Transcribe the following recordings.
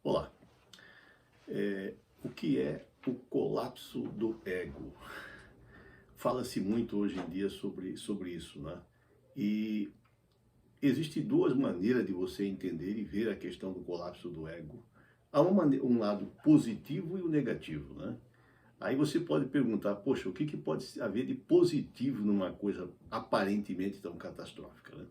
Olá, o que é o colapso do ego? Fala-se muito hoje em dia sobre isso, né? E existem duas maneiras de você entender e ver a questão do colapso do ego. Há um lado positivo e o negativo, né? Aí você pode perguntar, poxa, o que pode haver de positivo numa coisa aparentemente tão catastrófica, né?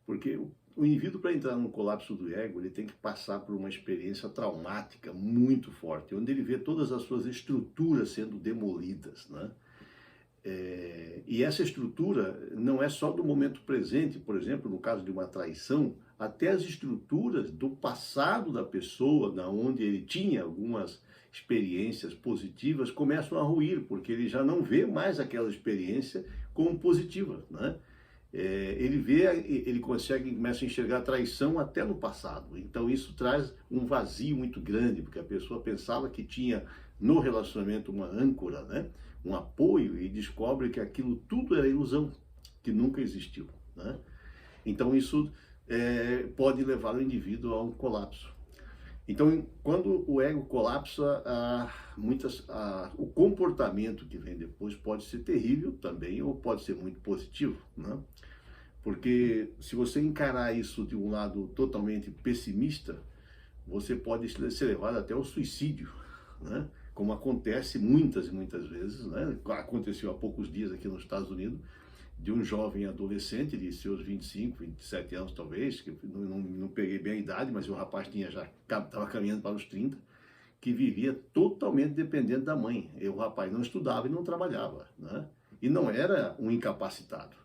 Porque o indivíduo, para entrar no colapso do ego, ele tem que passar por uma experiência traumática muito forte, onde ele vê todas as suas estruturas sendo demolidas, né? E essa estrutura não é só do momento presente, por exemplo, no caso de uma traição, até as estruturas do passado da pessoa, na onde ele tinha algumas experiências positivas, começam a ruir, porque ele já não vê mais aquela experiência como positiva, né? Ele vê, ele começa a enxergar a traição até no passado. Então isso traz um vazio muito grande, porque a pessoa pensava que tinha no relacionamento uma âncora, né? Um apoio, e descobre que aquilo tudo era ilusão, que nunca existiu, né? Então isso pode levar o indivíduo a um colapso. Então, quando o ego colapsa, o comportamento que vem depois pode ser terrível também, ou pode ser muito positivo, né? Porque se você encarar isso de um lado totalmente pessimista, você pode ser levado até ao suicídio, né? Como acontece muitas e muitas vezes, né? Aconteceu há poucos dias aqui nos Estados Unidos, de um jovem adolescente de seus 25, 27 anos talvez, que não peguei bem a idade, mas o rapaz já estava caminhando para os 30, que vivia totalmente dependente da mãe. E o rapaz não estudava e não trabalhava, né? E não era um incapacitado.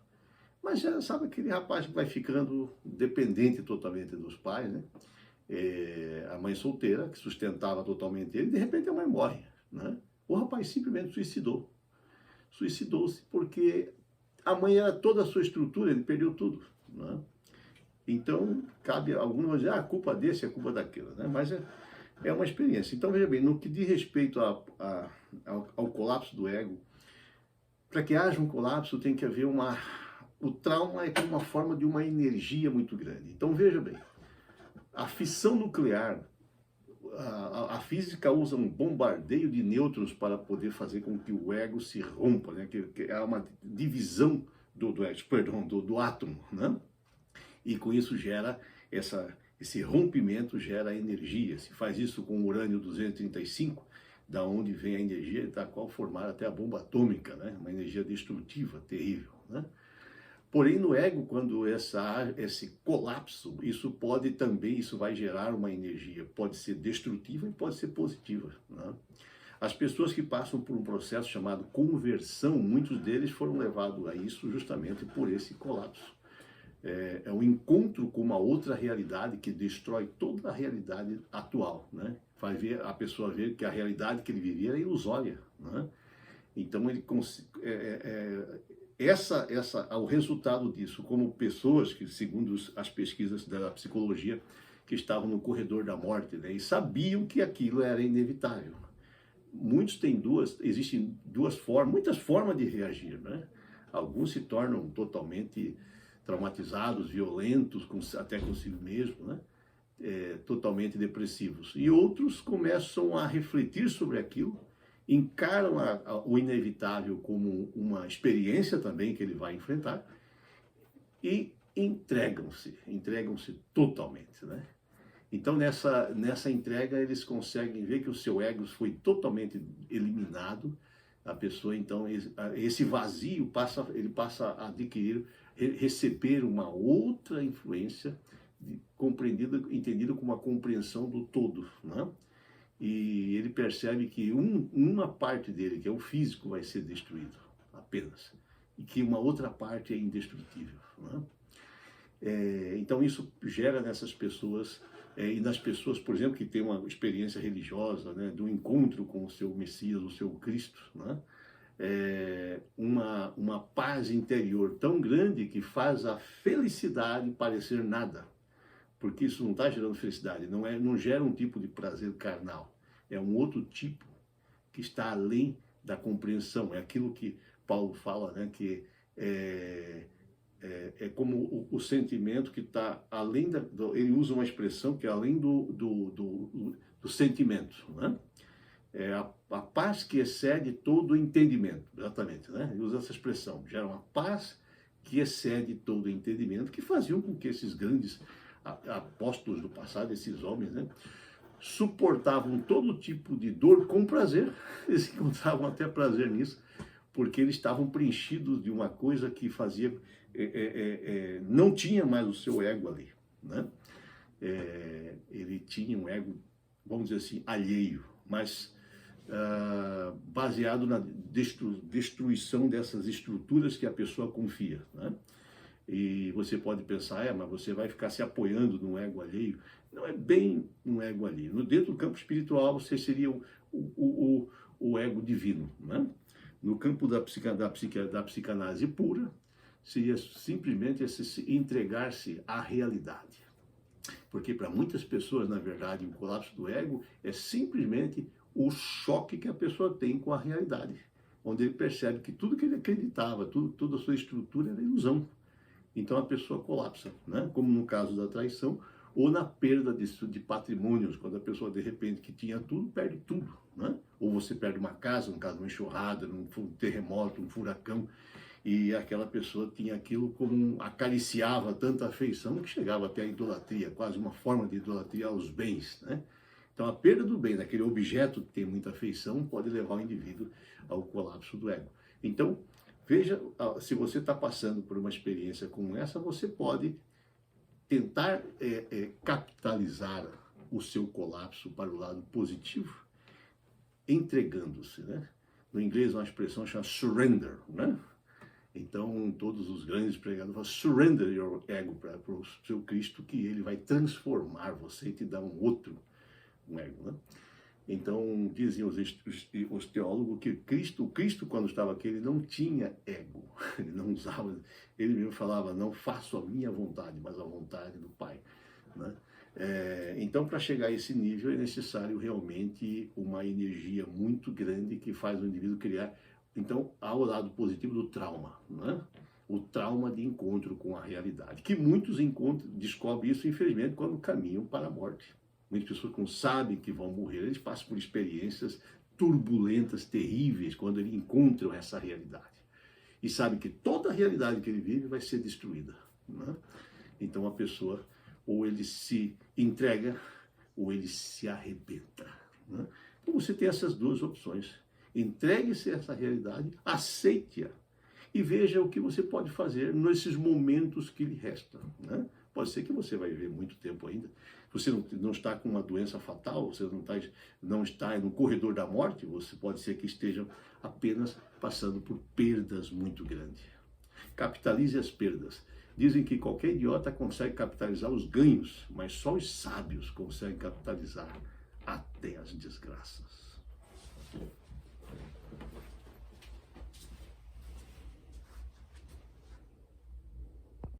Mas já sabe aquele rapaz que vai ficando dependente totalmente dos pais, né? A mãe solteira, que sustentava totalmente ele, de repente a mãe morre, né? O rapaz simplesmente suicidou. Suicidou-se porque a mãe era toda a sua estrutura, ele perdeu tudo, né? Então, cabe a alguns dizer, a culpa desse é a culpa daquilo, né? Mas é uma experiência. Então, veja bem, no que diz respeito ao colapso do ego, para que haja um colapso tem que haver o trauma é como uma forma de uma energia muito grande. Então, veja bem, a fissão nuclear, a física usa um bombardeio de nêutrons para poder fazer com que o ego se rompa, né? Que é uma divisão do átomo, né? E com isso gera esse rompimento, gera energia. Se faz isso com o urânio 235, da onde vem a energia, da qual formar até a bomba atômica, né? Uma energia destrutiva, terrível, né? Porém, no ego, quando esse colapso, isso vai gerar uma energia, pode ser destrutiva e pode ser positiva, né? As pessoas que passam por um processo chamado conversão, muitos deles foram levados a isso justamente por esse colapso. É um encontro com uma outra realidade que destrói toda a realidade atual, né? Faz a pessoa ver que a realidade que ele vivia era ilusória, né? Então, o resultado disso, como pessoas que, segundo as pesquisas da psicologia, que estavam no corredor da morte, né, e sabiam que aquilo era inevitável. Existem muitas formas de reagir, né? Alguns se tornam totalmente traumatizados, violentos, até consigo mesmo, né? Totalmente depressivos. E outros começam a refletir sobre aquilo, encaram o inevitável como uma experiência também que ele vai enfrentar e entregam-se totalmente, né? Então nessa entrega eles conseguem ver que o seu ego foi totalmente eliminado, a pessoa então, esse vazio ele passa a receber uma outra influência, entendida como uma compreensão do todo, né? E ele percebe que uma parte dele, que é o físico, vai ser destruído apenas, e que uma outra parte é indestrutível, né? Então isso gera nessas pessoas, e nas pessoas, por exemplo, que têm uma experiência religiosa, né, do encontro com o seu Messias, o seu Cristo, né? Uma paz interior tão grande que faz a felicidade parecer nada, porque isso não está gerando felicidade, não gera um tipo de prazer carnal, é um outro tipo que está além da compreensão, é aquilo que Paulo fala, né, que é como o sentimento que está além ele usa uma expressão que é além do sentimento, né? É a paz que excede todo o entendimento, exatamente, né? Ele usa essa expressão, gera uma paz que excede todo o entendimento, que faziam com que esses grandes apóstolos do passado, esses homens, né, suportavam todo tipo de dor com prazer. Eles encontravam até prazer nisso, porque eles estavam preenchidos de uma coisa que fazia, não tinha mais o seu ego ali, né? Ele tinha um ego, vamos dizer assim, alheio, mas baseado na destruição dessas estruturas que a pessoa confia, né? E você pode pensar, mas você vai ficar se apoiando num ego alheio. Não é bem um ego alheio. Dentro do campo espiritual, você seria o ego divino, né? No campo da psicanálise pura, seria simplesmente esse entregar-se à realidade. Porque para muitas pessoas, na verdade, o colapso do ego é simplesmente o choque que a pessoa tem com a realidade, onde ele percebe que tudo que ele acreditava, toda a sua estrutura era ilusão. Então a pessoa colapsa, né? Como no caso da traição, ou na perda de patrimônios, quando a pessoa de repente que tinha tudo, perde tudo, né? Ou você perde uma casa, no caso de uma enxurrada, num terremoto, um furacão, e aquela pessoa tinha aquilo como acariciava tanta afeição que chegava até a idolatria, quase uma forma de idolatria aos bens, né? Então a perda do bem, daquele objeto que tem muita afeição, pode levar o indivíduo ao colapso do ego. Então, veja, se você está passando por uma experiência como essa, você pode tentar capitalizar o seu colapso para o lado positivo, entregando-se, né? No inglês, uma expressão chamada surrender, né? Então, todos os grandes pregadores falam, surrender your ego para o seu Cristo, que ele vai transformar você e te dar um outro ego, né? Então, dizem os teólogos que o Cristo, quando estava aqui, ele não tinha ego, ele não usava, ele mesmo falava, não faço a minha vontade, mas a vontade do Pai, né? Então, para chegar a esse nível, é necessário realmente uma energia muito grande que faz o indivíduo criar. Então, há o lado positivo do trauma, né? O trauma de encontro com a realidade, que muitos descobrem isso, infelizmente, quando caminham para a morte. Muitas pessoas, quando sabem que vão morrer, eles passam por experiências turbulentas, terríveis, quando eles encontram essa realidade. E sabem que toda a realidade que ele vive vai ser destruída, né? Então a pessoa, ou ele se entrega, ou ele se arrebenta, né? Então você tem essas duas opções. Entregue-se a essa realidade, aceite-a e veja o que você pode fazer nesses momentos que lhe restam, né? Pode ser que você vai viver muito tempo ainda. Você não está com uma doença fatal, você não está no corredor da morte, você pode ser que esteja apenas passando por perdas muito grandes. Capitalize as perdas. Dizem que qualquer idiota consegue capitalizar os ganhos, mas só os sábios conseguem capitalizar até as desgraças.